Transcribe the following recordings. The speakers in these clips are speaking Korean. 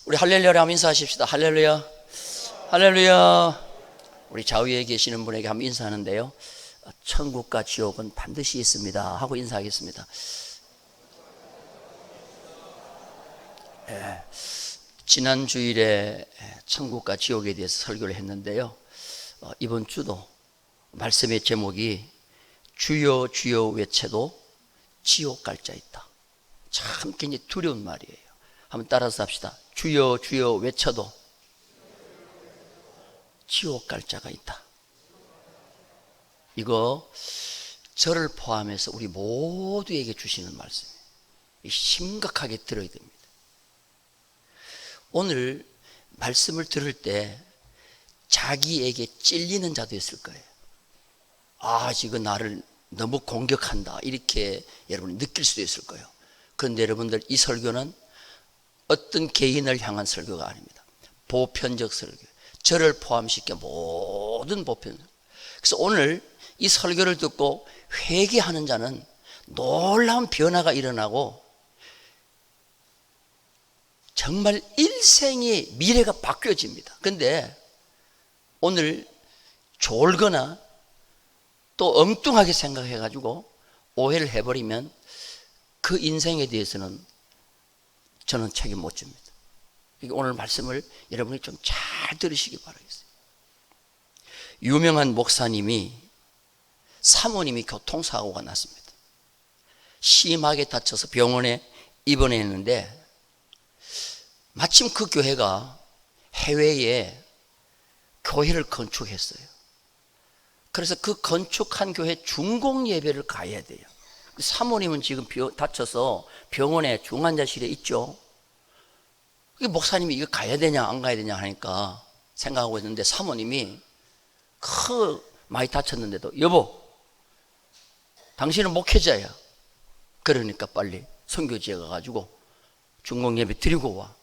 우리 할렐루야를 한번 인사하십시다. 할렐루야, 할렐루야. 우리 좌우에 계시는 분에게 한번 인사하는데요, 천국과 지옥은 반드시 있습니다 하고 인사하겠습니다. 지난 주일에 천국과 지옥에 대해서 설교를 했는데요, 이번 주도 말씀의 제목이 주여 주여 외쳐도 지옥 갈 자 있다. 참 굉장히 두려운 말이에요. 한번 따라서 합시다. 주여 주여 외쳐도 지옥 갈 자가 있다. 이거 저를 포함해서 우리 모두에게 주시는 말씀이에요. 심각하게 들어야 됩니다. 오늘 말씀을 들을 때 자기에게 찔리는 자도 있을 거예요. 아, 지금 나를 너무 공격한다, 이렇게 여러분이 느낄 수도 있을 거예요. 그런데 여러분들, 이 설교는 어떤 개인을 향한 설교가 아닙니다. 보편적 설교, 저를 포함시켜 모든 보편. 그래서 오늘 이 설교를 듣고 회개하는 자는 놀라운 변화가 일어나고 정말 일생의 미래가 바뀌어집니다. 그런데 오늘 졸거나 또 엉뚱하게 생각해가지고 오해를 해버리면 그 인생에 대해서는 저는 책임 못 집니다. 오늘 말씀을 여러분이 좀 잘 들으시기 바라겠어요. 유명한 목사님이 사모님이 교통사고가 났습니다. 심하게 다쳐서 병원에 입원했는데 마침 그 교회가 해외에 교회를 건축했어요. 그래서 그 건축한 교회 중공 예배를 가야 돼요. 사모님은 지금 다쳐서 병원에 중환자실에 있죠. 목사님이 이거 가야 되냐 안 가야 되냐 하니까 생각하고 있는데, 사모님이 많이 다쳤는데도 여보, 당신은 목회자야. 그러니까 빨리 선교지에 가가지고 중공 예배 드리고 와.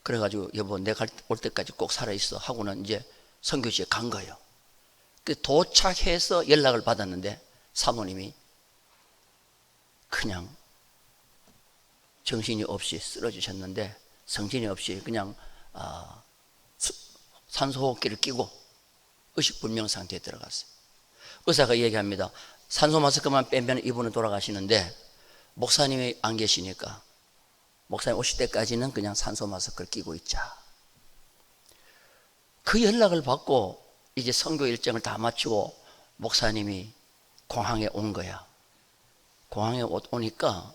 그래가지고 여보, 내가 올 때까지 꼭 살아있어 하고는 이제 선교지에 간 거예요. 도착해서 연락을 받았는데 사모님이 그냥 정신이 없이 쓰러지셨는데, 정신이 없이 그냥 산소호흡기를 끼고 의식불명 상태에 들어갔어요. 의사가 얘기합니다. 산소 마스크만 빼면 이분은 돌아가시는데 목사님이 안 계시니까 목사님 오실 때까지는 그냥 산소 마스크를 끼고 있자. 그 연락을 받고 이제 선교 일정을 다 마치고 목사님이 공항에 온 거야. 공항에 오니까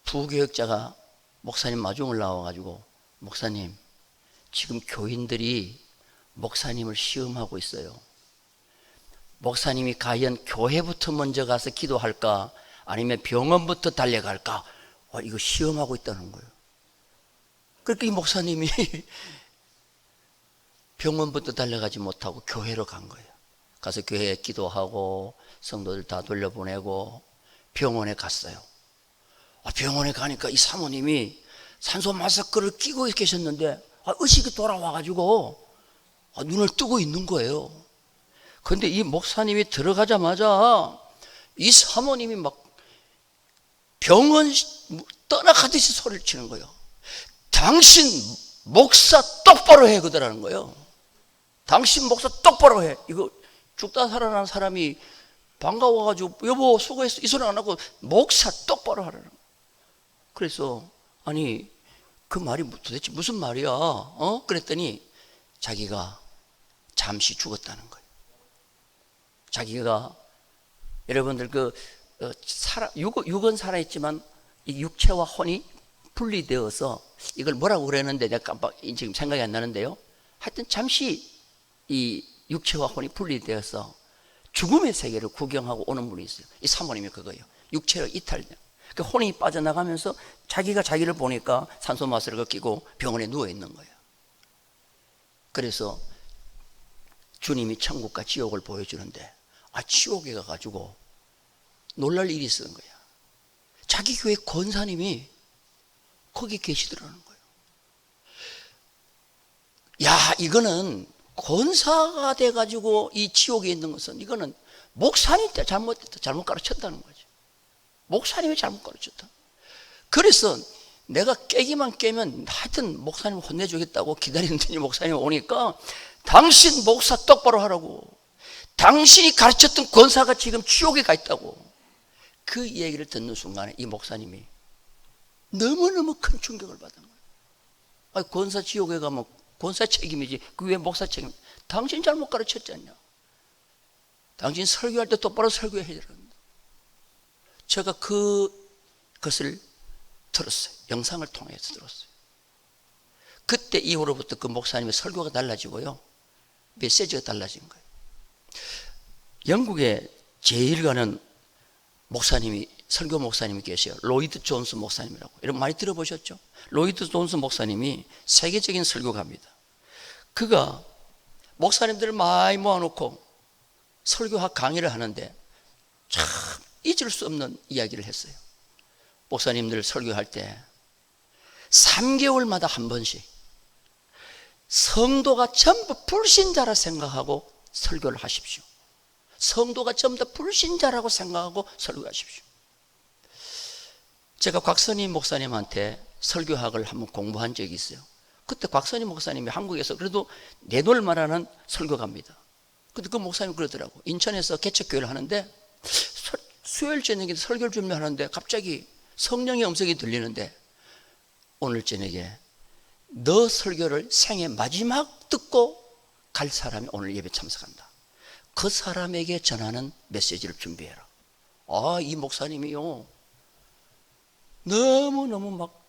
부교역자가 목사님 마중을 나와가지고, 목사님, 지금 교인들이 목사님을 시험하고 있어요. 목사님이 과연 교회부터 먼저 가서 기도할까 아니면 병원부터 달려갈까, 이거 시험하고 있다는 거예요. 그러니까 이 목사님이 병원부터 달려가지 못하고 교회로 간 거예요. 가서 교회에 기도하고 성도들 다 돌려보내고 병원에 갔어요. 병원에 가니까 이 사모님이 산소 마스크를 끼고 계셨는데 의식이 돌아와가지고 눈을 뜨고 있는 거예요. 그런데 이 목사님이 들어가자마자 이 사모님이 막 병원 떠나가듯이 소리를 치는 거예요. 당신 목사 똑바로 해, 그러라는 거예요. 당신 목사 똑바로 해. 이거 죽다 살아난 사람이 반가워가지고 여보 수고했어 이 소리 안 하고 목사 똑바로 하라는 거예요. 그래서 아니 그 말이 도대체 무슨 말이야? 그랬더니 자기가 잠시 죽었다는 거예요. 자기가, 여러분들 육은 살아있지만 이 육체와 혼이 분리되어서, 이걸 뭐라고 그랬는데 내가 지금 생각이 안 나는데요, 하여튼 잠시 이 육체와 혼이 분리되어서 죽음의 세계를 구경하고 오는 분이 있어요. 이 사모님이 그거예요. 육체로 이탈돼. 그 혼이 빠져나가면서 자기가 자기를 보니까 산소 마스크를 끼고 병원에 누워 있는 거예요. 그래서 주님이 천국과 지옥을 보여주는데, 지옥에 가가지고 놀랄 일이 있었던 거야. 자기 교회 권사님이 거기 계시더라는 거예요. 야, 이거는 권사가 돼가지고 이 지옥에 있는 것은, 이거는 목사님 때 잘못 가르쳤다는 거죠. 목사님이 잘못 가르쳤다. 그래서 내가 깨기만 깨면 하여튼 목사님 혼내주겠다고 기다리는데 목사님 오니까 당신 목사 똑바로 하라고, 당신이 가르쳤던 권사가 지금 지옥에 가 있다고. 그 얘기를 듣는 순간에 이 목사님이 너무너무 큰 충격을 받은 거예요. 아니, 권사 지옥에 가면 권사 책임이지 그 왜 목사 책임? 당신 잘못 가르쳤지 않냐? 당신 설교할 때 똑바로 설교해야 된다. 제가 그것을 들었어요. 영상을 통해서 들었어요. 그때 이후로부터 그 목사님의 설교가 달라지고요, 메시지가 달라진 거예요. 영국에 제일 가는 목사님이, 설교 목사님이 계세요. 로이드 존스 목사님이라고. 여러분 많이 들어보셨죠? 로이드 존스 목사님이 세계적인 설교가입니다. 그가 목사님들을 많이 모아놓고 설교학 강의를 하는데 참 잊을 수 없는 이야기를 했어요. 목사님들 설교할 때 3개월마다 한 번씩 성도가 전부 불신자라 생각하고 설교를 하십시오. 성도가 전부 다 불신자라고 생각하고 설교하십시오. 제가 곽선임 목사님한테 설교학을 한번 공부한 적이 있어요. 그때 곽선임 목사님이 한국에서 그래도 내놓을 만한 설교가입니다. 근데 그 목사님이 그러더라고. 인천에서 개척교회를 하는데 수요일 저녁에 설교를 준비하는데 갑자기 성령의 음성이 들리는데, 오늘 저녁에 너 설교를 생애 마지막 듣고 갈 사람이 오늘 예배 참석한다. 그 사람에게 전하는 메시지를 준비해라. 아, 이 목사님이요, 너무너무 막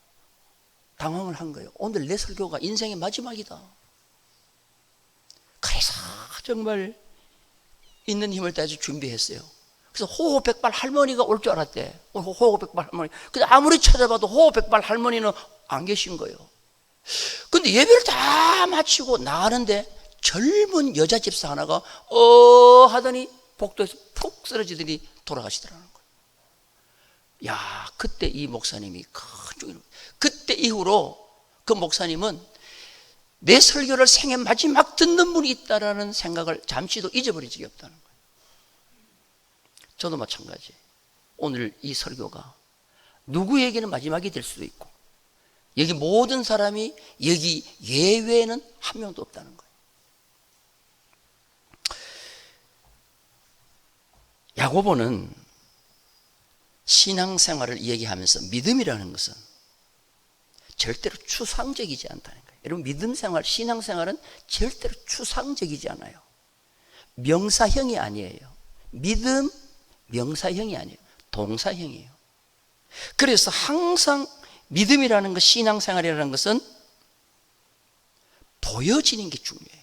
당황을 한 거예요. 오늘 내 설교가 인생의 마지막이다. 그래서 정말 있는 힘을 다해서 준비했어요. 그래서 호호백발 할머니가 올 줄 알았대. 호호백발 할머니. 근데 아무리 찾아봐도 호호백발 할머니는 안 계신 거예요. 근데 예배를 다 마치고 나가는데 젊은 여자 집사 하나가 하더니 복도에서 푹 쓰러지더니 돌아가시더라는 거예요. 야, 그때 이 목사님이 큰 종이, 그때 이후로 그 목사님은 내 설교를 생애 마지막 듣는 분이 있다라는 생각을 잠시도 잊어버린 적이 없다는 거예요. 저도 마찬가지. 오늘 이 설교가 누구에게는 마지막이 될 수도 있고, 여기 모든 사람이 여기 예외는 한 명도 없다는 거예요. 야고보는 신앙생활을 얘기하면서 믿음이라는 것은 절대로 추상적이지 않다는 거예요. 여러분, 믿음 생활, 신앙생활은 절대로 추상적이지 않아요. 명사형이 아니에요. 믿음 명사형이 아니에요. 동사형이에요. 그래서 항상 믿음이라는 것, 신앙생활이라는 것은 보여지는 게 중요해요.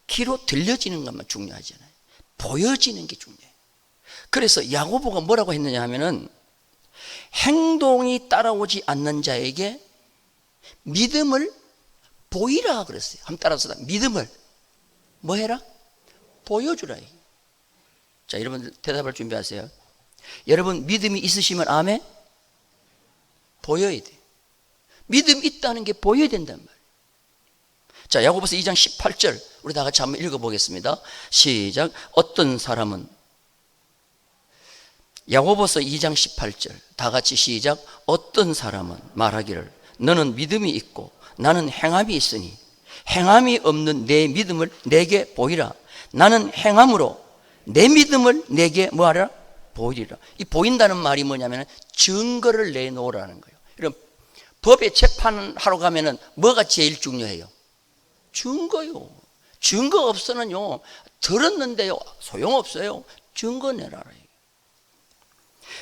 귀로 들려지는 것만 중요하지 않아요. 보여지는 게 중요해요. 그래서 야고보가 뭐라고 했느냐 하면은, 행동이 따라오지 않는 자에게 믿음을 보이라 그랬어요. 한번 따라서 믿음을 뭐 해라? 보여주라. 자, 여러분 대답할 준비하세요. 여러분 믿음이 있으시면 아멘? 보여야 돼. 믿음 있다는 게 보여야 된단 말이에요. 자, 야고보서 2장 18절 우리 다 같이 한번 읽어보겠습니다. 시작. 어떤 사람은, 야고보서 2장 18절 다 같이 시작. 어떤 사람은 말하기를 너는 믿음이 있고 나는 행함이 있으니 행함이 없는 내 믿음을 내게 보이라. 나는 행함으로 내 믿음을 내게 뭐하라? 보이리라. 이 보인다는 말이 뭐냐면 증거를 내놓으라는 거예요. 그럼 법에 재판하러 가면은 뭐가 제일 중요해요? 증거요. 증거 없으면요, 들었는데요 소용없어요. 증거 내라라.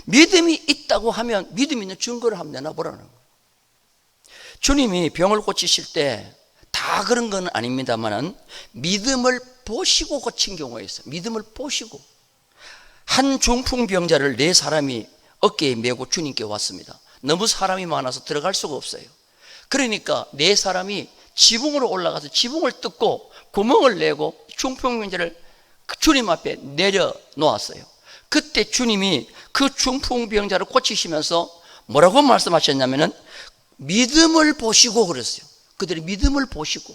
믿음이 있다고 하면 믿음 있는 증거를 한번 내놔보라는 거예요. 주님이 병을 고치실 때 다 그런 건 아닙니다만은 믿음을 보시고 고친 경우가 있어요. 믿음을 보시고. 한 중풍병자를 4사람이 어깨에 메고 주님께 왔습니다. 너무 사람이 많아서 들어갈 수가 없어요. 그러니까 4사람이 지붕으로 올라가서 지붕을 뜯고 구멍을 내고 중풍병자를 주님 앞에 내려놓았어요. 그때 주님이 그 중풍병자를 고치시면서 뭐라고 말씀하셨냐면은 믿음을 보시고 그랬어요. 그들이 믿음을 보시고.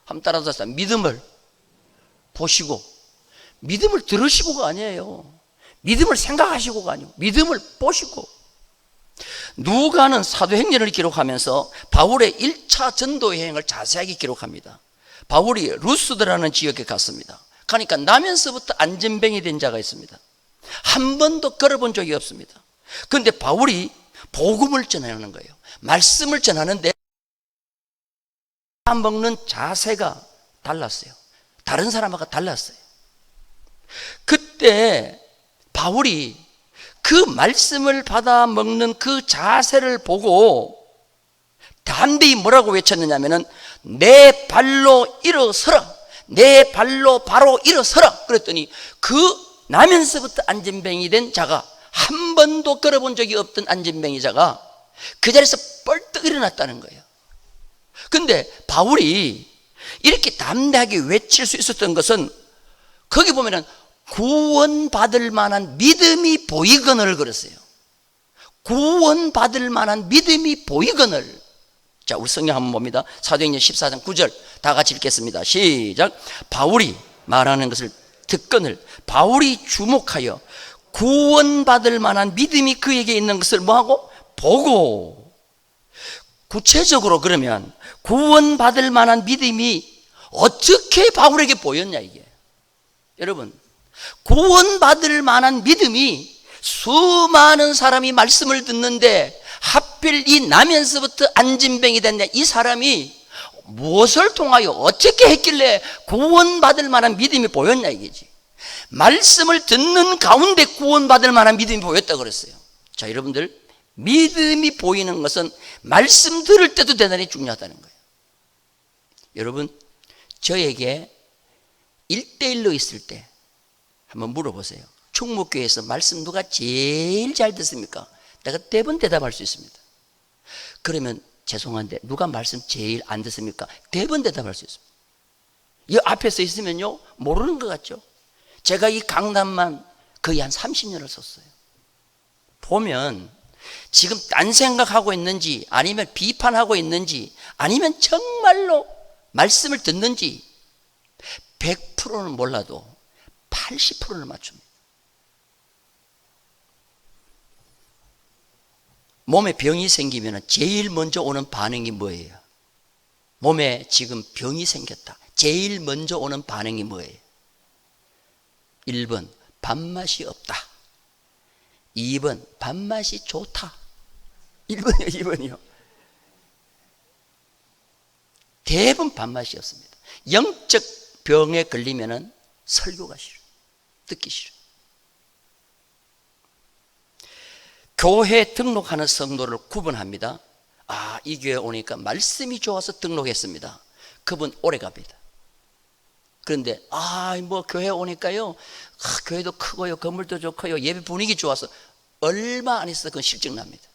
한번 따라서 하세요. 믿음을 보시고. 믿음을 들으시고가 아니에요. 믿음을 생각하시고가 아니고 믿음을 보시고. 누가는 사도행전을 기록하면서 바울의 1차 전도 여행을 자세하게 기록합니다. 바울이 루스드라는 지역에 갔습니다. 그러니까 나면서부터 안전병이 된 자가 있습니다. 한 번도 걸어본 적이 없습니다. 그런데 바울이 복음을 전하는 거예요. 말씀을 전하는데 먹는 자세가 달랐어요. 다른 사람하고 달랐어요. 그때 바울이 그 말씀을 받아 먹는 그 자세를 보고 담대히 뭐라고 외쳤느냐면은 내 발로 일어서라, 내 발로 바로 일어서라. 그랬더니 그 나면서부터 안전병이 된 자가, 한 번도 걸어본 적이 없던 안전병이 자가 그 자리에서 뻘떡 일어났다는 거예요. 근데 바울이 이렇게 담대하게 외칠 수 있었던 것은 거기 보면은 구원받을 만한 믿음이 보이거늘 그랬어요. 구원받을 만한 믿음이 보이거늘. 자, 우리 성경 한번 봅니다. 사도행전 14장 9절 다 같이 읽겠습니다. 시작. 바울이 말하는 것을 듣거늘 바울이 주목하여 구원받을 만한 믿음이 그에게 있는 것을 뭐하고? 보고. 구체적으로 그러면 구원받을 만한 믿음이 어떻게 바울에게 보였냐 이게. 여러분, 구원받을 만한 믿음이 수많은 사람이 말씀을 듣는데 하필 이 나면서부터 안진병이 됐냐, 이 사람이 무엇을 통하여 어떻게 했길래 구원받을 만한 믿음이 보였냐 이게지. 말씀을 듣는 가운데 구원받을 만한 믿음이 보였다고 그랬어요. 자, 여러분들, 믿음이 보이는 것은 말씀 들을 때도 대단히 중요하다는 거예요. 여러분, 저에게 1대1로 있을 때 한번 물어보세요. 충무교회에서 말씀 누가 제일 잘 듣습니까? 내가 대부분 대답할 수 있습니다. 그러면 죄송한데 누가 말씀 제일 안 듣습니까? 대부분 대답할 수 있습니다. 이 앞에서 있으면요 모르는 것 같죠? 제가 이 강단만 거의 한 30년을 썼어요. 보면 지금 딴 생각하고 있는지 아니면 비판하고 있는지 아니면 정말로 말씀을 듣는지 100%는 몰라도 80%는 맞춥니다. 몸에 병이 생기면 제일 먼저 오는 반응이 뭐예요? 몸에 지금 병이 생겼다. 제일 먼저 오는 반응이 뭐예요? 1번 밥맛이 없다. 2번 밥맛이 좋다. 1번이요 2번이요. 대부분 밥맛이 없습니다. 영적 병에 걸리면 설교가 싫어, 듣기 싫어. 교회 등록하는 성도를 구분합니다. 아, 이 교회 오니까 말씀이 좋아서 등록했습니다. 그분 오래 갑니다. 그런데 뭐 교회 오니까요, 교회도 크고요, 건물도 좋고요, 예배 분위기 좋아서 얼마 안 있어서 그건 실증납니다.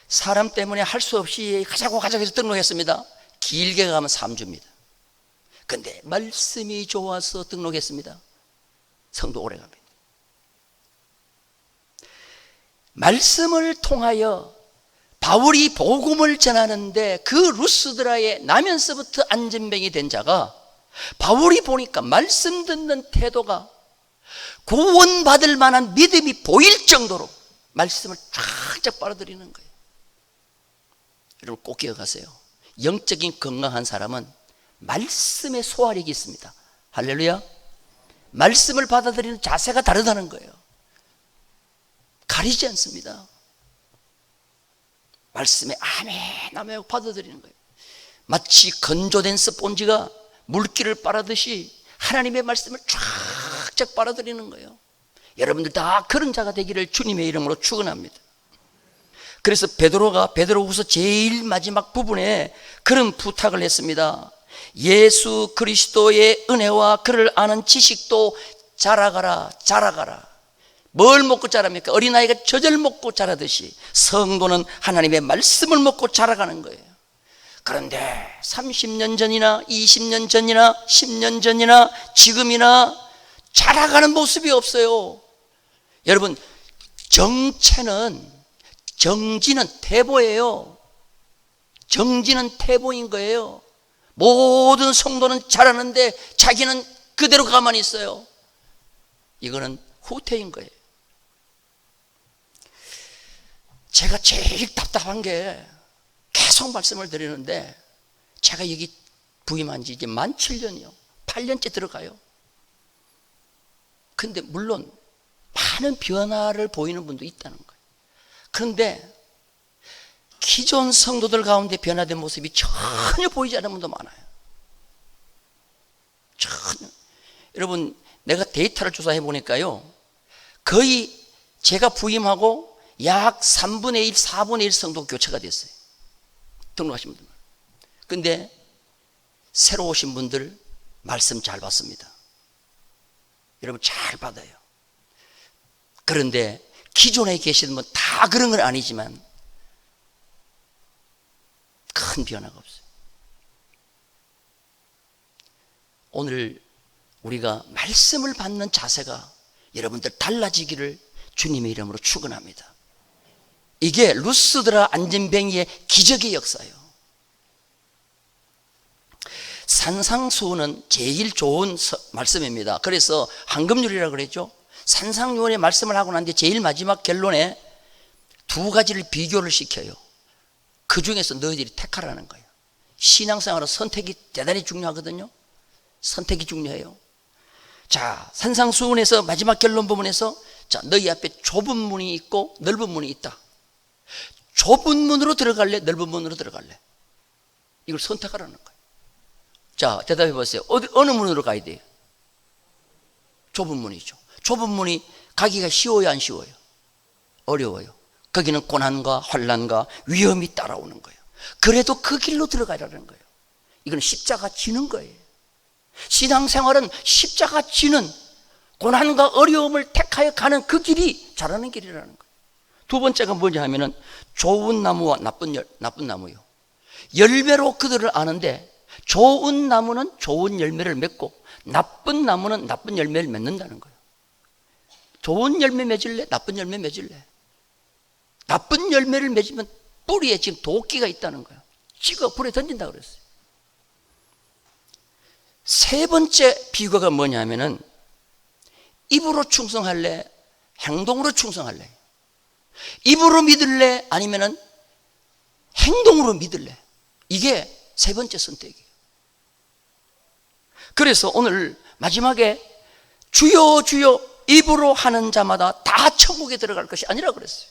사람 때문에 할 수 없이 가자고 해서 등록했습니다. 길게 가면 3주입니다. 근데 말씀이 좋아서 등록했습니다. 성도 오래 갑니다. 말씀을 통하여 바울이 복음을 전하는데 그 루스드라에 나면서부터 안전병이 된 자가 바울이 보니까 말씀 듣는 태도가 구원받을 만한 믿음이 보일 정도로 말씀을 쫙쫙 빨아들이는 거예요. 여러분 꼭 기억하세요. 영적인 건강한 사람은 말씀의 소화력이 있습니다. 할렐루야. 말씀을 받아들이는 자세가 다르다는 거예요. 가리지 않습니다. 말씀에 아멘 아멘 받아들이는 거예요. 마치 건조된 스폰지가 물기를 빨아듯이 하나님의 말씀을 쫙쫙 빨아들이는 거예요. 여러분들 다 그런 자가 되기를 주님의 이름으로 축원합니다. 그래서 베드로후서 제일 마지막 부분에 그런 부탁을 했습니다. 예수 그리스도의 은혜와 그를 아는 지식도 자라가라. 뭘 먹고 자랍니까? 어린아이가 젖을 먹고 자라듯이 성도는 하나님의 말씀을 먹고 자라가는 거예요. 그런데 30년 전이나 20년 전이나 10년 전이나 지금이나 자라가는 모습이 없어요. 여러분, 정지는 태보예요. 정지는 태보인 거예요. 모든 성도는 자라는데 자기는 그대로 가만히 있어요. 이거는 후퇴인 거예요. 제가 제일 답답한 게 계속 말씀을 드리는데 제가 여기 부임한 지 이제 만 7년이요. 8년째 들어가요. 근데 물론 많은 변화를 보이는 분도 있다는 거예요. 그런데 기존 성도들 가운데 변화된 모습이 전혀 보이지 않는 분도 많아요. 전혀. 여러분, 내가 데이터를 조사해 보니까요, 거의 제가 부임하고 약 3분의 1, 4분의 1 성도가 교체가 됐어요. 등록하신 분들. 근데 새로 오신 분들 말씀 잘 받습니다. 여러분 잘 받아요. 그런데 기존에 계시는 분 다 그런 건 아니지만 큰 변화가 없어요. 오늘 우리가 말씀을 받는 자세가 여러분들 달라지기를 주님의 이름으로 축원합니다. 이게 루스드라 안진뱅이의 기적의 역사예요. 산상수훈은 제일 좋은 말씀입니다. 그래서 황금률이라고 그랬죠. 산상유언의 말씀을 하고 난 뒤에 제일 마지막 결론에 두 가지를 비교를 시켜요. 그 중에서 너희들이 택하라는 거예요. 신앙생활은 선택이 대단히 중요하거든요. 선택이 중요해요. 자, 산상수훈에서 마지막 결론 부분에서, 자, 너희 앞에 좁은 문이 있고 넓은 문이 있다. 좁은 문으로 들어갈래? 넓은 문으로 들어갈래? 이걸 선택하라는 거예요. 자, 대답해 보세요. 어느 문으로 가야 돼요? 좁은 문이죠. 좁은 문이 가기가 쉬워요, 안 쉬워요? 어려워요. 거기는 고난과 환난과 위험이 따라오는 거예요. 그래도 그 길로 들어가라는 거예요. 이건 십자가 지는 거예요. 신앙생활은 십자가 지는 고난과 어려움을 택하여 가는 그 길이 잘하는 길이라는 거예요. 두 번째가 뭐냐 하면은 좋은 나무와 나쁜 나무요. 열매로 그들을 아는데 좋은 나무는 좋은 열매를 맺고 나쁜 나무는 나쁜 열매를 맺는다는 거예요. 좋은 열매 맺을래? 나쁜 열매 맺을래? 나쁜 열매를 맺으면 뿌리에 지금 도끼가 있다는 거예요. 찍어 불에 던진다고 그랬어요. 세 번째 비교가 뭐냐면은 입으로 충성할래? 행동으로 충성할래? 입으로 믿을래? 아니면은 행동으로 믿을래? 이게 세 번째 선택이에요. 그래서 오늘 마지막에 주여 주여 입으로 하는 자마다 다 천국에 들어갈 것이 아니라 그랬어요.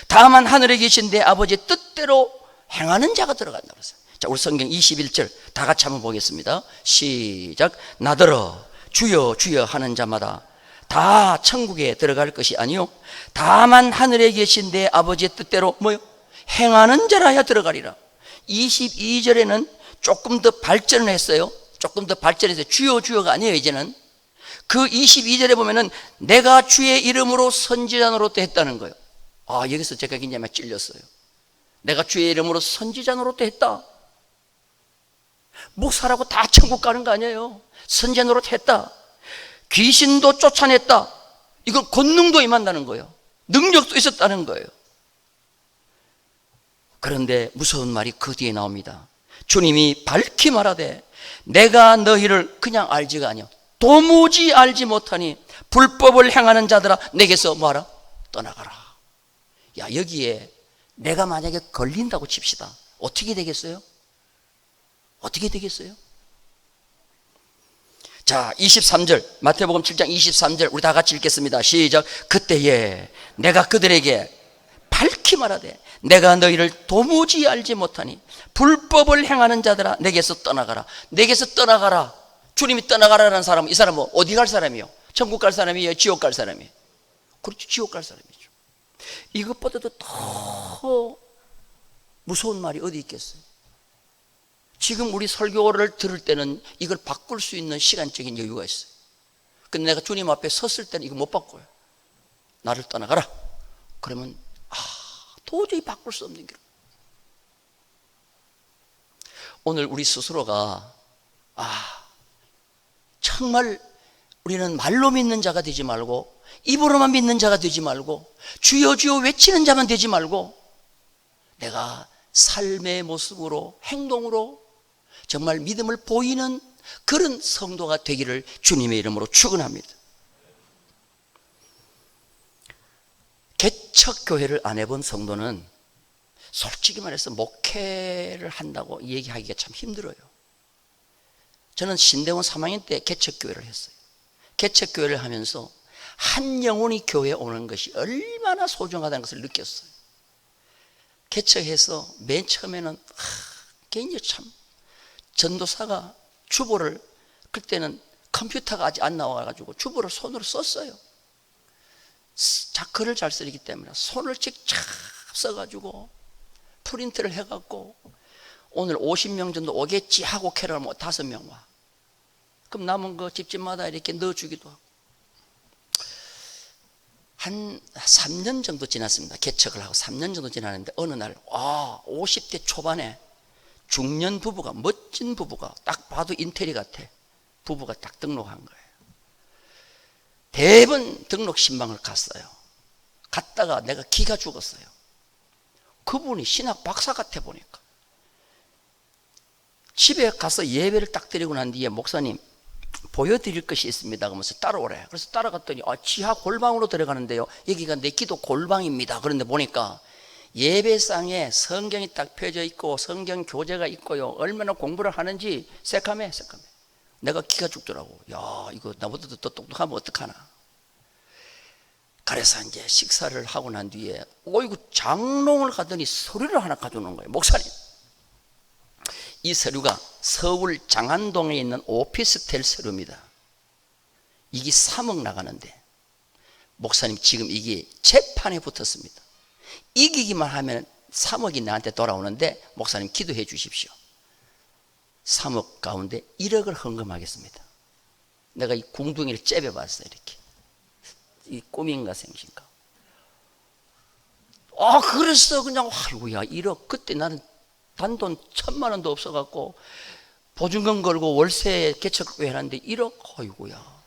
다만 하늘에 계신 내 아버지의 뜻대로 행하는 자가 들어간다고 했어요. 자, 우리 성경 21절 다 같이 한번 보겠습니다. 시작. 나더러 주여 주여 하는 자마다 다 천국에 들어갈 것이 아니요 다만 하늘에 계신 내 아버지의 뜻대로 뭐요? 행하는 자라야 들어가리라. 22절에는 조금 더 발전을 했어요. 조금 더 발전해서 주여 주여가 아니에요. 이제는 그 22절에 보면은 내가 주의 이름으로 선지자 노릇도 했다는 거예요. 아, 여기서 제가 굉장히 찔렸어요. 내가 주의 이름으로 선지자 노릇도 했다. 목사라고 다 천국 가는 거 아니에요. 선지자 노릇 했다. 귀신도 쫓아냈다. 이건 권능도 임한다는 거예요. 능력도 있었다는 거예요. 그런데 무서운 말이 그 뒤에 나옵니다. 주님이 밝히 말하되 내가 너희를 그냥 알지가 아니요 도무지 알지 못하니 불법을 행하는 자들아 내게서 뭐하라? 떠나가라. 야, 여기에 내가 만약에 걸린다고 칩시다. 어떻게 되겠어요? 어떻게 되겠어요? 자, 23절 마태복음 7장 23절 우리 다 같이 읽겠습니다. 시작. 그때에 내가 그들에게 밝히 말하되 내가 너희를 도무지 알지 못하니 불법을 행하는 자들아 내게서 떠나가라. 내게서 떠나가라. 주님이 떠나가라는 사람은 이 사람은 어디 갈 사람이요? 천국 갈 사람이에요? 지옥 갈 사람이에요? 그렇죠. 지옥 갈 사람이죠. 이것보다도 더 무서운 말이 어디 있겠어요? 지금 우리 설교를 들을 때는 이걸 바꿀 수 있는 시간적인 여유가 있어요. 근데 내가 주님 앞에 섰을 때는 이거 못 바꿔요. 나를 떠나가라. 그러면 도저히 바꿀 수 없는 길. 오늘 우리 스스로가 정말 우리는 말로 믿는 자가 되지 말고 입으로만 믿는 자가 되지 말고 주여 주여 외치는 자만 되지 말고 내가 삶의 모습으로 행동으로 정말 믿음을 보이는 그런 성도가 되기를 주님의 이름으로 축원합니다. 개척교회를 안 해본 성도는 솔직히 말해서 목회를 한다고 얘기하기가 참 힘들어요. 저는 신대원 3학년 때 개척교회를 했어요. 개척교회를 하면서 한 영혼이 교회에 오는 것이 얼마나 소중하다는 것을 느꼈어요. 개척해서 맨 처음에는 굉장히 참 전도사가 주보를, 그때는 컴퓨터가 아직 안 나와가지고 주보를 손으로 썼어요. 글을 잘 쓰기 때문에 손을 직접 써가지고 프린트를 해갖고 오늘 50명 정도 오겠지 하고 캐럴 뭐 5명 와. 그럼 남은 거 집집마다 이렇게 넣어주기도 하고. 한 3년 정도 지났습니다. 개척을 하고 3년 정도 지났는데 어느 날 50대 초반에 중년 부부가, 멋진 부부가, 딱 봐도 인테리어 같아, 부부가 딱 등록한 거예요. 대번 등록 신방을 갔어요. 갔다가 내가 기가 죽었어요. 그분이 신학 박사 같아 보니까. 집에 가서 예배를 딱 드리고 난 뒤에 목사님 보여드릴 것이 있습니다 그러면서 따라오래. 그래서 따라갔더니 지하 골방으로 들어가는데요, 여기가 내 기도 골방입니다. 그런데 보니까 예배상에 성경이 딱 펴져 있고 성경 교재가 있고요, 얼마나 공부를 하는지 새카매. 내가 기가 죽더라고. 야, 이거 나보다도 더 똑똑하면 어떡하나. 그래서 이제 식사를 하고 난 뒤에 어이구 장롱을 가더니 서류를 하나 가져오는 거예요. 목사님, 이 서류가 서울 장안동에 있는 오피스텔 서류입니다. 이게 3억 나가는데 목사님 지금 이게 재판에 붙었습니다. 이기기만 하면 3억이 나한테 돌아오는데 목사님 기도해 주십시오. 3억 가운데 1억을 헌금하겠습니다. 내가 이 궁둥이를 째려봤어요. 이렇게 이 꿈인가 생신가. 그래서 그냥 아이고야 1억. 그때 나는 단돈 1,000만 원도 없어갖고 보증금 걸고 월세 개척교회 하는데 1억. 아이고야.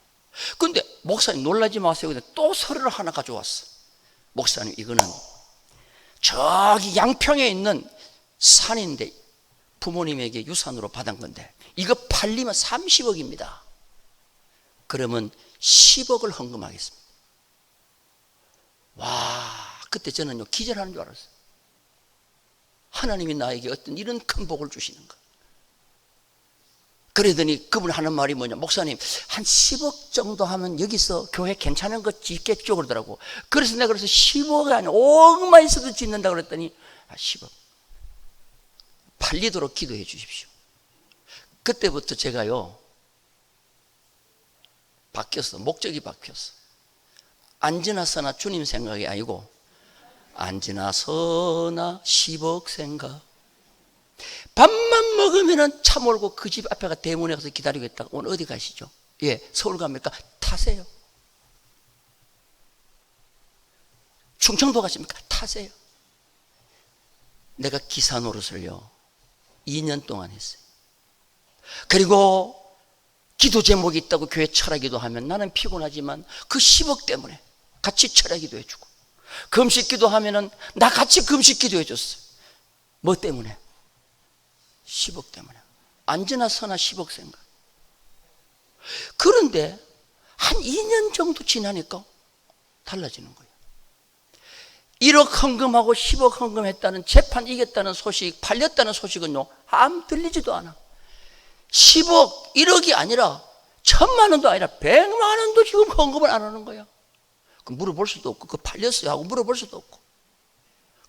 근데 목사님 놀라지 마세요. 근데 또 서류를 하나 가져왔어. 목사님 이거는 저기 양평에 있는 산인데 부모님에게 유산으로 받은 건데 이거 팔리면 30억입니다. 그러면 10억을 헌금하겠습니다. 와, 그때 저는요 기절하는 줄 알았어요. 하나님이 나에게 어떤 이런 큰 복을 주시는 거. 그러더니 그분 하는 말이 뭐냐, 목사님 한 10억 정도 하면 여기서 교회 괜찮은 거 짓겠죠 그러더라고. 그래서 내가 10억이 아니라 5억만 있어도 짓는다 그랬더니 10억 팔리도록 기도해 주십시오. 그때부터 제가요 바뀌었어. 목적이 바뀌었어. 앉으나 서나 주님 생각이 아니고 앉으나 서나 10억 생각. 밥만 먹으면 차 몰고 그 집 앞에가 대문에 가서 기다리고 있다가 오늘 어디 가시죠? 예, 서울 갑니까? 타세요. 충청도 가십니까? 타세요. 내가 기사 노릇을요 2년 동안 했어요. 그리고 기도 제목이 있다고 교회 철학기도 하면 나는 피곤하지만 그 10억 때문에 같이 철학기도 해주고, 금식기도 하면은 나 같이 금식기도 해줬어요. 뭐 때문에? 10억 때문에. 앉으나 서나 10억 생각. 그런데 한 2년 정도 지나니까 달라지는 거예요. 1억 헌금하고 10억 헌금했다는, 재판 이겼다는 소식, 팔렸다는 소식은요 아무 들리지도 않아. 10억, 1억이 아니라 1,000만 원도 아니라 100만 원도 지금 헌금을 안 하는 거야. 그 물어볼 수도 없고, 그 팔렸어요 하고 물어볼 수도 없고.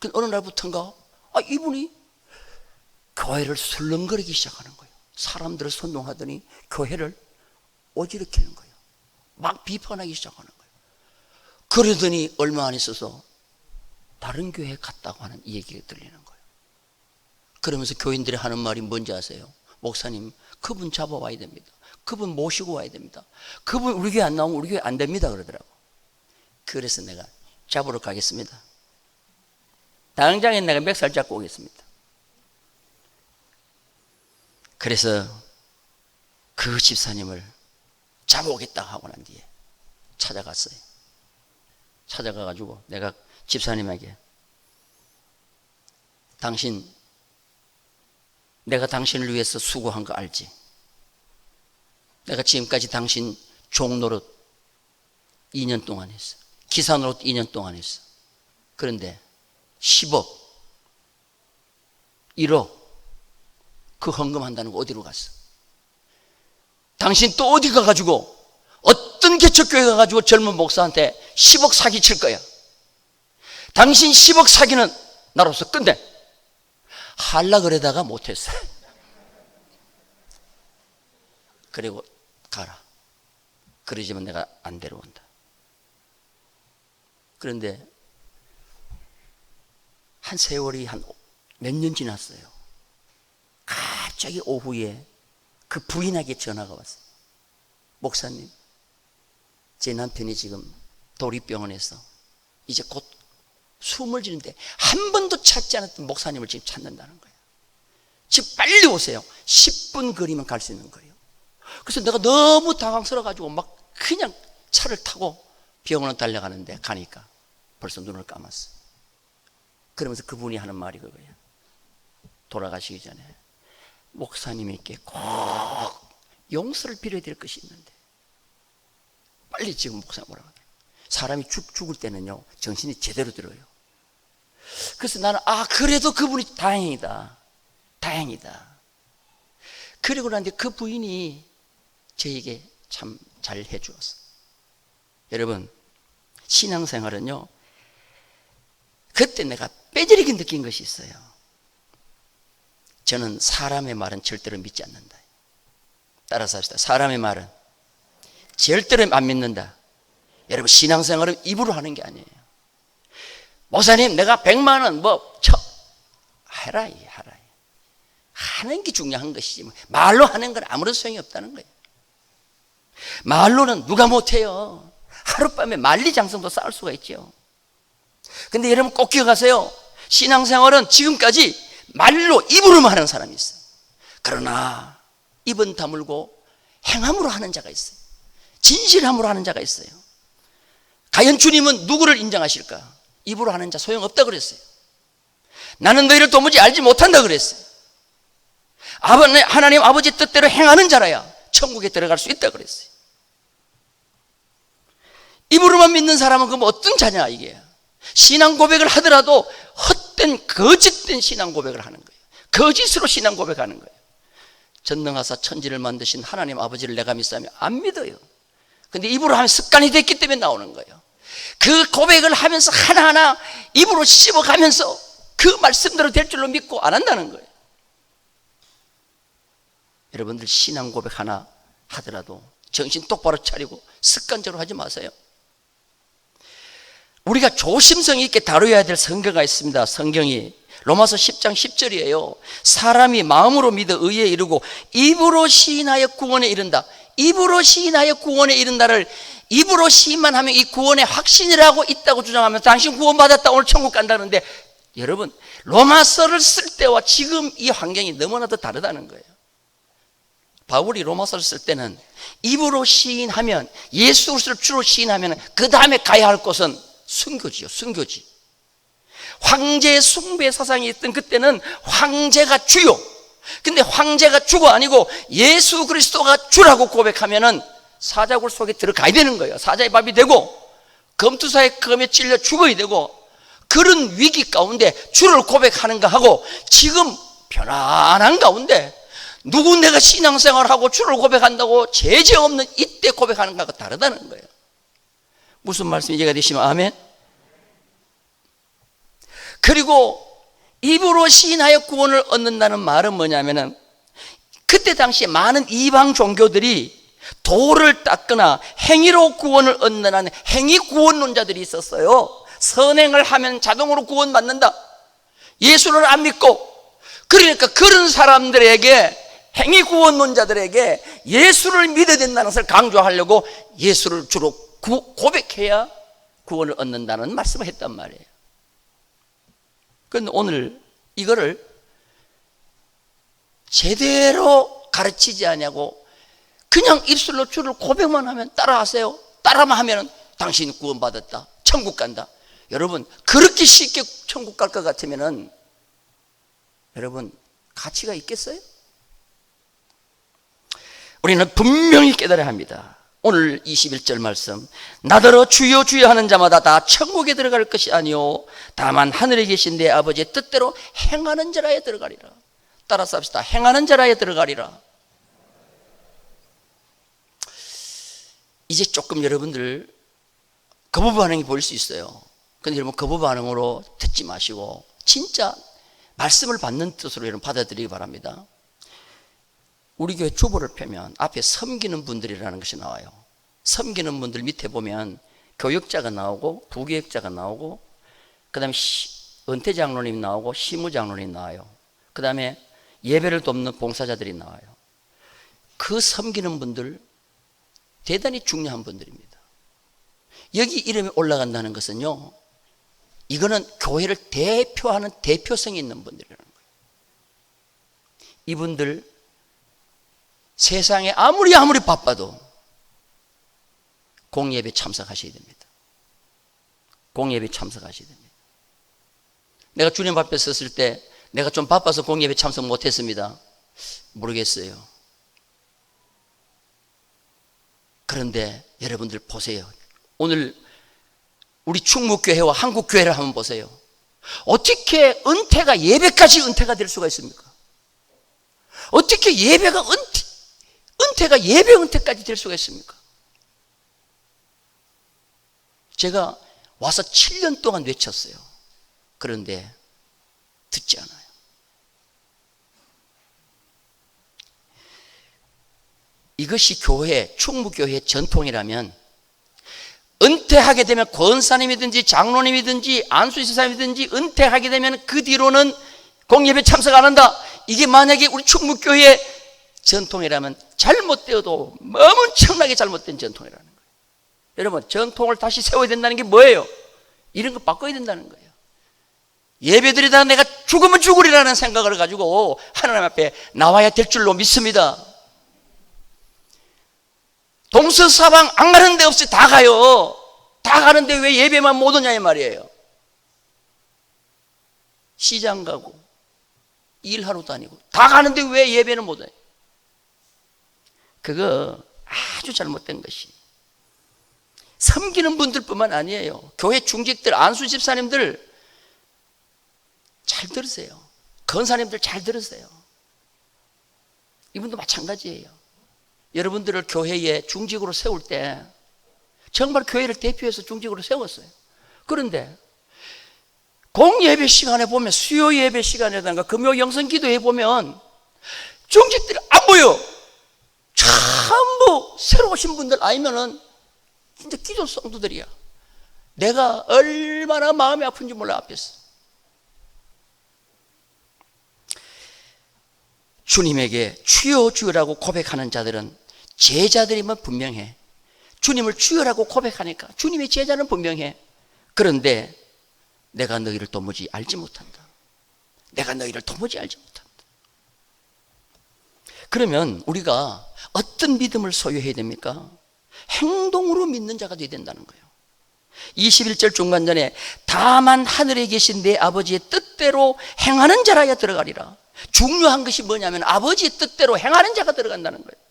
그 어느 날부터인가 이분이 교회를 술렁거리기 시작하는 거예요. 사람들을 선동하더니 교회를 어지럽히는 거예요. 막 비판하기 시작하는 거예요. 그러더니 얼마 안 있어서 다른 교회에 갔다고 하는 이 얘기가 들리는 거예요. 그러면서 교인들이 하는 말이 뭔지 아세요? 목사님 그분 잡아와야 됩니다. 그분 모시고 와야 됩니다. 그분 우리 교회 안 나오면 우리 교회 안 됩니다 그러더라고. 그래서 내가 잡으러 가겠습니다. 당장에 내가 멱살 잡고 오겠습니다. 그래서 그 집사님을 잡아오겠다 하고 난 뒤에 찾아갔어요. 찾아가가지고 내가 집사님에게 내가 당신을 위해서 수고한 거 알지? 내가 지금까지 당신 종 노릇 2년 동안 했어. 기사 노릇 2년 동안 했어. 그런데 10억, 1억 그 헌금한다는 거 어디로 갔어? 당신 또 어디 가가지고 어떤 개척교회 가가지고 젊은 목사한테 10억 사기 칠 거야. 당신 10억 사기는 나로서 끝내. 할라 그러다가 못했어. 그리고 가라. 그러지만 내가 안 데려온다. 그런데 한 세월이 한 몇 년 지났어요. 갑자기 오후에 그 부인에게 전화가 왔어요. 목사님, 제 남편이 지금 도립병원에서 이제 곧 숨을 지는데 한 번도 찾지 않았던 목사님을 지금 찾는다는 거예요. 지금 빨리 오세요. 10분 거리면 갈 수 있는 거예요. 그래서 내가 너무 당황스러워가지고 막 그냥 차를 타고 병원을 달려가는데 가니까 벌써 눈을 감았어요. 그러면서 그분이 하는 말이 그거예요. 돌아가시기 전에 목사님께 꼭 용서를 빌어야 될 것이 있는데 빨리 지금 목사님 오라고 해요. 사람이 죽을 때는요 정신이 제대로 들어요. 그래서 나는 그래도 그분이 다행이다. 그리고 나는데 그 부인이 저에게 참 잘 해주었어. 여러분, 신앙생활은요 그때 내가 빼지르게 느낀 것이 있어요. 저는 사람의 말은 절대로 믿지 않는다. 따라서 합시다. 사람의 말은 절대로 안 믿는다. 여러분, 신앙생활은 입으로 하는 게 아니에요. 목사님, 내가 100만 원 해라. 하는 게 중요한 것이지 말로 하는 건 아무런 소용이 없다는 거예요. 말로는 누가 못해요. 하룻밤에 만리장성도 쌓을 수가 있죠. 근데 여러분 꼭 기억하세요. 신앙생활은 지금까지 말로 입으로만 하는 사람이 있어요. 그러나 입은 다물고 행함으로 하는 자가 있어요. 진실함으로 하는 자가 있어요. 과연 주님은 누구를 인정하실까? 입으로 하는 자 소용없다 그랬어요. 나는 너희를 도무지 알지 못한다 그랬어요. 하나님 아버지 뜻대로 행하는 자라야 천국에 들어갈 수 있다 그랬어요. 입으로만 믿는 사람은 그럼 어떤 자냐 이게. 신앙 고백을 하더라도 헛된 거짓된 신앙 고백을 하는 거예요. 거짓으로 신앙 고백하는 거예요. 전능하사 천지를 만드신 하나님 아버지를 내가 믿사며 안 믿어요. 근데 입으로 하면 습관이 됐기 때문에 나오는 거예요. 그 고백을 하면서 하나하나 입으로 씹어가면서 그 말씀대로 될 줄로 믿고 안 한다는 거예요. 여러분들 신앙 고백 하나 하더라도 정신 똑바로 차리고 습관적으로 하지 마세요. 우리가 조심성 있게 다뤄야 될 성경가 있습니다. 성경이 로마서 10장 10절이에요. 사람이 마음으로 믿어 의에 이르고 입으로 시인하여 구원에 이른다. 입으로 시인하여 구원에 이른다를 입으로 시인만 하면 이 구원의 확신이라고 있다고 주장하면 당신 구원받았다 오늘 천국 간다는데, 여러분 로마서를 쓸 때와 지금 이 환경이 너무나도 다르다는 거예요. 바울이 로마서를 쓸 때는 입으로 시인하면, 예수 그리스도를 주로 시인하면 그 다음에 가야 할 곳은 순교지요. 순교지. 황제 숭배 사상이 있던 그때는 황제가 주요. 근데 황제가 주가 아니고 예수 그리스도가 주라고 고백하면은 사자굴 속에 들어가야 되는 거예요. 사자의 밥이 되고 검투사의 검에 찔려 죽어야 되고, 그런 위기 가운데 주를 고백하는가 하고 지금 편안한 가운데 누구 내가 신앙생활하고 주를 고백한다고 제재 없는 이때 고백하는가가 다르다는 거예요. 무슨 말씀이 이해가 되시면 아멘. 그리고 입으로 시인하여 구원을 얻는다는 말은 뭐냐면은, 그때 당시에 많은 이방 종교들이 도를 닦거나 행위로 구원을 얻는다는 행위 구원론자들이 있었어요. 선행을 하면 자동으로 구원받는다. 예수를 안 믿고, 그러니까 그런 사람들에게, 행위 구원론자들에게 예수를 믿어야 된다는 것을 강조하려고 예수를 주로 고백해야 구원을 얻는다는 말씀을 했단 말이에요. 그런데 오늘 이거를 제대로 가르치지 않냐고 그냥 입술로 주를 고백만 하면 따라하세요. 따라만 하면 당신 구원받았다, 천국 간다. 여러분 그렇게 쉽게 천국 갈 것 같으면은 여러분 가치가 있겠어요? 우리는 분명히 깨달아야 합니다. 오늘 21절 말씀, 나더러 주여 주여 하는 자마다 다 천국에 들어갈 것이 아니요 다만 하늘에 계신 내 아버지의 뜻대로 행하는 자라에 들어가리라. 따라서 합시다. 행하는 자라에 들어가리라. 이제 조금 여러분들 거부 반응이 보일 수 있어요. 근데 여러분 거부 반응으로 듣지 마시고 진짜 말씀을 받는 뜻으로 여러분 받아들이기 바랍니다. 우리 교회 주보를 펴면 앞에 섬기는 분들이라는 것이 나와요. 섬기는 분들 밑에 보면 교역자가 나오고 부교역자가 나오고 그 다음에 은퇴 장로님 나오고 시무 장로님 나와요. 그 다음에 예배를 돕는 봉사자들이 나와요. 그 섬기는 분들 대단히 중요한 분들입니다. 여기 이름이 올라간다는 것은요, 이거는 교회를 대표하는 대표성이 있는 분들이라는 거예요. 이분들 세상에 아무리 바빠도 공예배 참석하셔야 됩니다. 공예배 참석하셔야 됩니다. 내가 주님 앞에 섰을 때 내가 좀 바빠서 공예배 참석 못했습니다. 모르겠어요. 그런데 여러분들 보세요. 오늘 우리 충무교회와 한국교회를 한번 보세요. 어떻게 은퇴가 예배까지 은퇴가 될 수가 있습니까? 어떻게 예배가 은퇴가 예배 은퇴까지 될 수가 있습니까? 제가 와서 7년 동안 외쳤어요. 그런데 듣지 않아요. 이것이 교회, 충무교회의 전통이라면 은퇴하게 되면 권사님이든지 장로님이든지 안수지사님이든지 은퇴하게 되면 그 뒤로는 공예배 참석 안 한다. 이게 만약에 우리 충무교회의 전통이라면 잘못되어도 엄청나게 잘못된 전통이라는 거예요. 여러분, 전통을 다시 세워야 된다는 게 뭐예요? 이런 거 바꿔야 된다는 거예요. 예배드리다가 내가 죽으면 죽으리라는 생각을 가지고 하나님 앞에 나와야 될 줄로 믿습니다. 동서사방 안 가는 데 없이 다 가요. 다 가는데 왜 예배만 못 오냐 이 말이에요. 시장 가고 일하러 다니고 다 가는데 왜 예배는 못 와요? 그거 아주 잘못된 것이, 섬기는 분들뿐만 아니에요. 교회 중직들, 안수 집사님들 잘 들으세요. 권사님들 잘 들으세요. 이분도 마찬가지예요. 여러분들을 교회에 중직으로 세울 때 정말 교회를 대표해서 중직으로 세웠어요. 그런데 공예배 시간에 보면, 수요 예배 시간에다가 금요 영성 기도에 보면 중직들이 안 보여. 전부 새로 오신 분들 아니면은 진짜 기도 성도들이야. 내가 얼마나 마음이 아픈지 몰라 앞에서. 주님에게 주여 주여라고 고백하는 자들은 제자들이면 분명해. 주님을 주여라고 고백하니까 주님의 제자는 분명해. 그런데 내가 너희를 도무지 알지 못한다. 내가 너희를 도무지 알지 못한다. 그러면 우리가 어떤 믿음을 소유해야 됩니까? 행동으로 믿는 자가 되어야 된다는 거예요. 21절 중간전에 다만 하늘에 계신 내 아버지의 뜻대로 행하는 자라야 들어가리라. 중요한 것이 뭐냐면 아버지의 뜻대로 행하는 자가 들어간다는 거예요.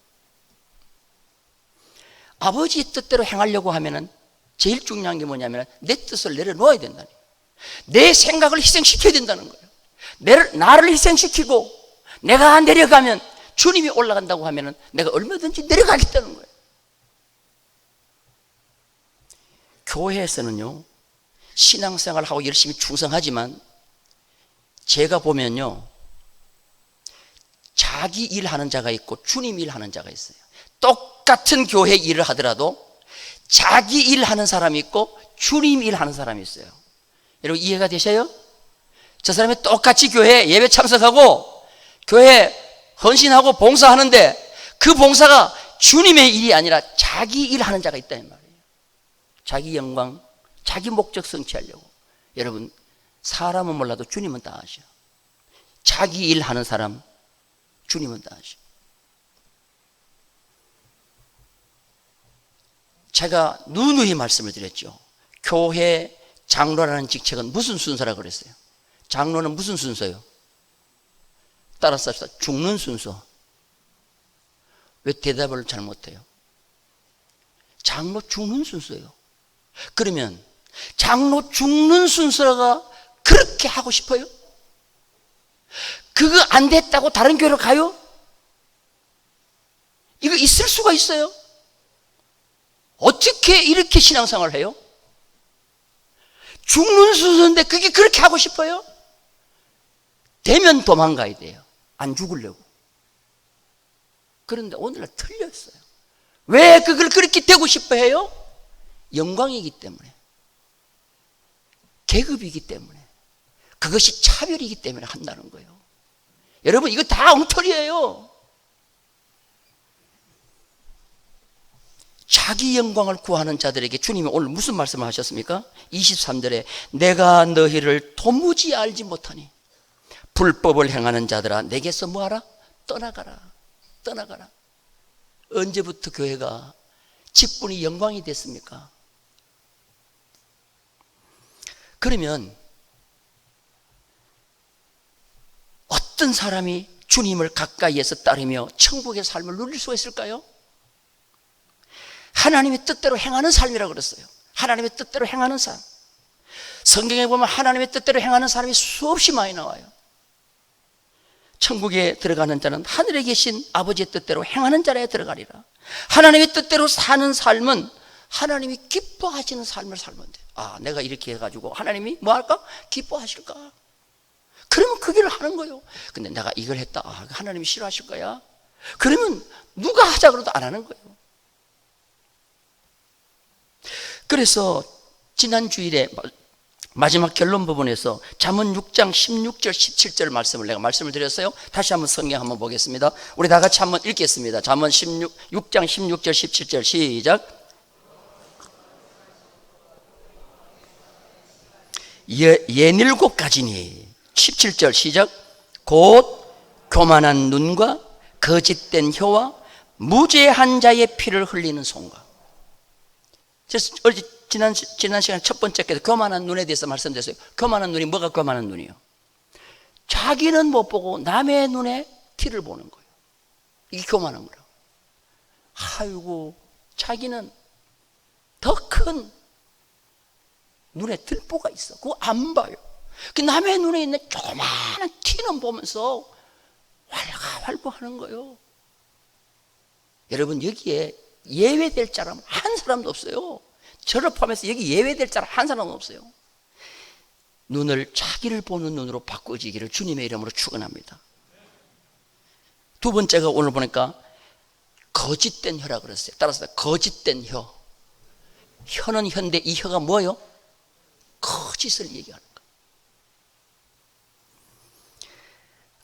아버지의 뜻대로 행하려고 하면은 제일 중요한 게 뭐냐면 내 뜻을 내려놓아야 된다는 거예요. 내 생각을 희생시켜야 된다는 거예요. 나를 희생시키고 내가 내려가면 주님이 올라간다고 하면은 내가 얼마든지 내려가겠다는 거예요. 교회에서는요, 신앙생활하고 열심히 충성하지만 제가 보면요, 자기 일하는 자가 있고 주님 일하는 자가 있어요. 똑같은 교회 일을 하더라도 자기 일하는 사람이 있고 주님 일하는 사람이 있어요. 여러분 이해가 되셔요? 저 사람이 똑같이 교회 예배 참석하고 교회 헌신하고 봉사하는데 그 봉사가 주님의 일이 아니라 자기 일하는 자가 있다는 말이에요. 자기 영광, 자기 목적 성취하려고. 여러분 사람은 몰라도 주님은 다 아셔. 자기 일하는 사람 주님은 다 아셔. 제가 누누이 말씀을 드렸죠. 교회 장로라는 직책은 무슨 순서라고 그랬어요? 장로는 무슨 순서요? 따라서 합시다. 죽는 순서. 왜 대답을 잘 못해요? 장로 죽는 순서예요. 그러면 장로 죽는 순서가 그렇게 하고 싶어요? 그거 안 됐다고 다른 교회로 가요? 이거 있을 수가 있어요? 어떻게 이렇게 신앙생활을 해요? 죽는 순서인데 그게 그렇게 하고 싶어요? 되면 도망가야 돼요. 안 죽으려고. 그런데 오늘날 틀렸어요. 왜 그걸 그렇게 되고 싶어 해요? 영광이기 때문에, 계급이기 때문에, 그것이 차별이기 때문에 한다는 거예요. 여러분, 이거 다 엉터리예요. 자기 영광을 구하는 자들에게 주님이 오늘 무슨 말씀을 하셨습니까? 23절에 내가 너희를 도무지 알지 못하니 불법을 행하는 자들아 내게서 뭐하라? 떠나가라. 떠나가라. 언제부터 교회가 직분이 영광이 됐습니까? 그러면 어떤 사람이 주님을 가까이에서 따르며 천국의 삶을 누릴 수 있을까요? 하나님의 뜻대로 행하는 삶이라고 그랬어요. 하나님의 뜻대로 행하는 삶. 성경에 보면 하나님의 뜻대로 행하는 사람이 수없이 많이 나와요. 천국에 들어가는 자는 하늘에 계신 아버지의 뜻대로 행하는 자라에 들어가리라. 하나님의 뜻대로 사는 삶은 하나님이 기뻐하시는 삶을 살면 돼요. 아, 내가 이렇게 해가지고 하나님이 뭐 할까? 기뻐하실까? 그러면 그 길을 하는 거예요. 근데 내가 이걸 했다. 아, 하나님이 싫어하실 거야? 그러면 누가 하자 그래도 안 하는 거예요. 그래서 지난 주일에 마지막 결론 부분에서 잠언 6장 16절 17절 말씀을 드렸어요. 다시 한번 성경 한번 보겠습니다. 우리 다 같이 한번 읽겠습니다. 잠언 6장 16절 17절 시작. 예닐곱 가지니 17절 시작. 곧 교만한 눈과 거짓된 혀와 무죄한 자의 피를 흘리는 손과. 지난 시간 첫 번째 께서 교만한 눈에 대해서 말씀드렸어요. 교만한 눈이 뭐가 교만한 눈이요? 자기는 못 보고 남의 눈에 티를 보는 거예요. 이게 교만한 거라고. 아이고, 자기는 더 큰 눈에 들보가 있어. 그거 안 봐요. 그 남의 눈에 있는 조그마한 티는 보면서 활보하는 거예요. 여러분, 여기에 예외될 사람 한 사람도 없어요. 저를 포함해서 여기 예외될 사람 한 사람도 없어요. 눈을 자기를 보는 눈으로 바꿔지기를 주님의 이름으로 축원합니다. 두 번째가 오늘 보니까 거짓된 혀라 그랬어요. 따라서 거짓된 혀. 혀는 혀인데 이 혀가 뭐예요? 거짓을 얘기하는 거예요.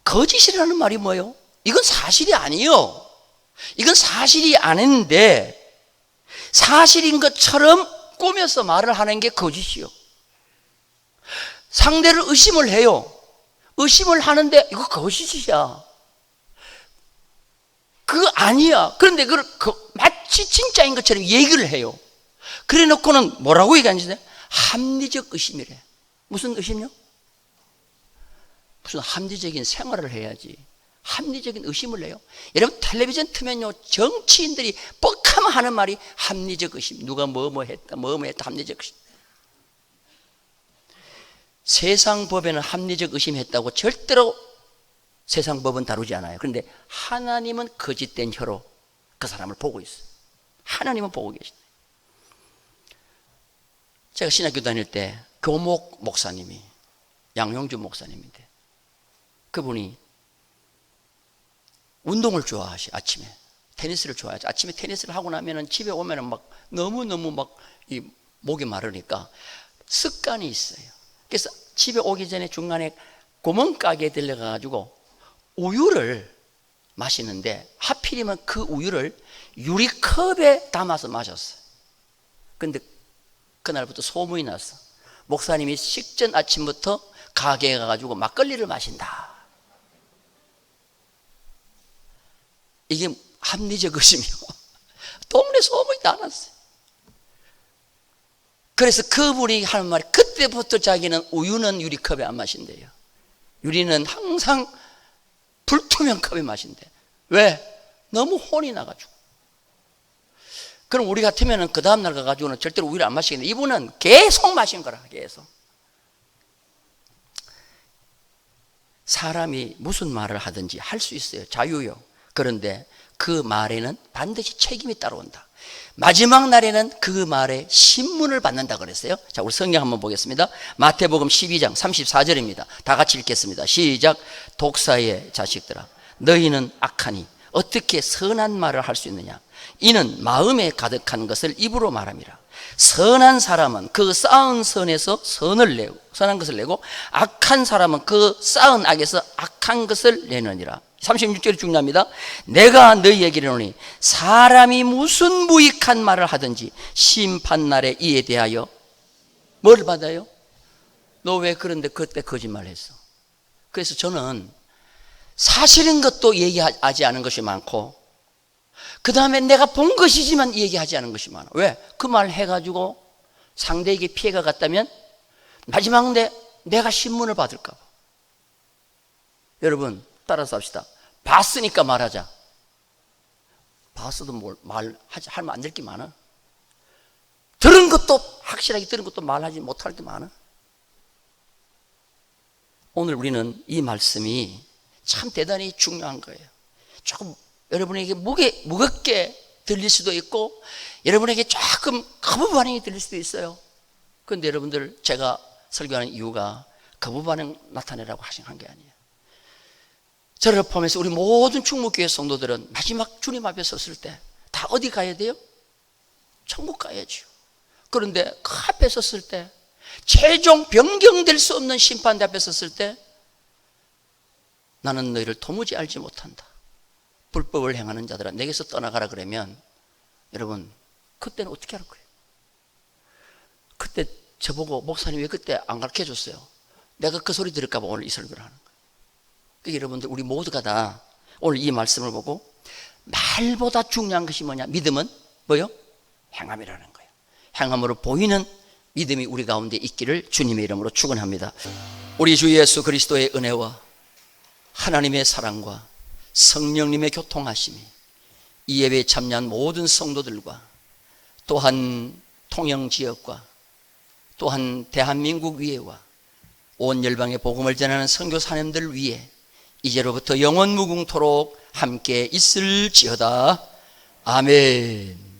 거짓이라는 말이 뭐예요? 이건 사실이 아니에요. 이건 사실이 아닌데 사실인 것처럼 꾸며서 말을 하는 게 거짓이요. 상대를 의심을 해요. 의심을 하는데 이거 거짓이야. 그거 아니야. 그런데 그걸 마치 진짜인 것처럼 얘기를 해요. 그래 놓고는 뭐라고 얘기하는지 합리적 의심이래. 무슨 의심요? 무슨 합리적인 생활을 해야지. 합리적인 의심을 해요. 여러분, 텔레비전 틀면요 정치인들이 뻑하면 하는 말이 합리적 의심. 누가 뭐 했다 합리적 의심. 세상 법에는 합리적 의심했다고 절대로 세상 법은 다루지 않아요. 그런데 하나님은 거짓된 혀로 그 사람을 보고 있어요. 하나님은 보고 계시다. 제가 신학교 다닐 때 교목 목사님이 양용주 목사님인데 그분이 운동을 좋아하시. 아침에 테니스를 좋아하죠. 아침에 테니스를 하고 나면은 집에 오면은 막 너무너무 막 이 목이 마르니까 습관이 있어요. 그래서 집에 오기 전에 중간에 구멍가게에 들려가지고 우유를 마시는데 하필이면 그 우유를 유리컵에 담아서 마셨어요. 근데 그날부터 소문이 났어. 목사님이 식전 아침부터 가게에 가가지고 막걸리를 마신다. 이게 합리적 의심이요. 동네 소문이 다 났어요. 그래서 그분이 하는 말이 그때부터 자기는 우유는 유리컵에 안 마신대요. 유리는 항상 불투명 컵에 마신대. 왜? 너무 혼이 나가지고. 그럼 우리 같으면 그 다음날 가가지고는 절대로 우유를 안 마시겠는데 이분은 계속 마신 거라. 계속. 사람이 무슨 말을 하든지 할 수 있어요. 자유요. 그런데 그 말에는 반드시 책임이 따라온다. 마지막 날에는 그 말에 신문을 받는다 그랬어요. 자, 우리 성경 한번 보겠습니다. 마태복음 12장 34절입니다. 다 같이 읽겠습니다. 시작. 독사의 자식들아, 너희는 악하니 어떻게 선한 말을 할 수 있느냐? 이는 마음에 가득한 것을 입으로 말함이라. 선한 사람은 그 쌓은 선에서 선한 것을 내고 악한 사람은 그 쌓은 악에서 악한 것을 내느니라. 36절이 중요합니다. 내가 너희에게 이르노니 사람이 무슨 무익한 말을 하든지 심판날에 이에 대하여 뭘 받아요? 너 왜 그런데 그때 거짓말했어? 그래서 저는 사실인 것도 얘기하지 않은 것이 많고 그 다음에 내가 본 것이지만 얘기하지 않은 것이 많아. 왜? 그 말 해가지고 상대에게 피해가 갔다면 마지막 내가 신문을 받을까 봐. 여러분 따라서 합시다. 봤으니까 말하자. 봤어도 하면 안 될 게 많아. 들은 것도 확실하게 들은 것도 말하지 못할 게 많아. 오늘 우리는 이 말씀이 참 대단히 중요한 거예요. 조금 여러분에게 무겁게 들릴 수도 있고 여러분에게 조금 거부 반응이 들릴 수도 있어요. 그런데 여러분들 제가 설교하는 이유가 거부 반응 나타내라고 하신 게 아니에요. 저를 포함해서 우리 모든 충무교회 성도들은 마지막 주님 앞에 섰을 때 다 어디 가야 돼요? 천국 가야죠. 그런데 그 앞에 섰을 때 최종 변경될 수 없는 심판대 앞에 섰을 때 나는 너희를 도무지 알지 못한다. 불법을 행하는 자들아 내게서 떠나가라 그러면 여러분 그때는 어떻게 할 거예요? 그때 저보고 목사님 왜 그때 안 가르쳐 줬어요? 내가 그 소리 들을까 봐 오늘 이 설교를 하는 거예요. 그러니까 여러분들 우리 모두가 다 오늘 이 말씀을 보고 말보다 중요한 것이 뭐냐? 믿음은 뭐요? 행함이라는 거예요. 행함으로 보이는 믿음이 우리 가운데 있기를 주님의 이름으로 축원합니다. 우리 주 예수 그리스도의 은혜와 하나님의 사랑과 성령님의 교통하심이 이 예배에 참여한 모든 성도들과 또한 통영지역과 또한 대한민국 위에와 온 열방의 복음을 전하는 선교 사님들 위에 이제로부터 영원 무궁토록 함께 있을지어다. 아멘.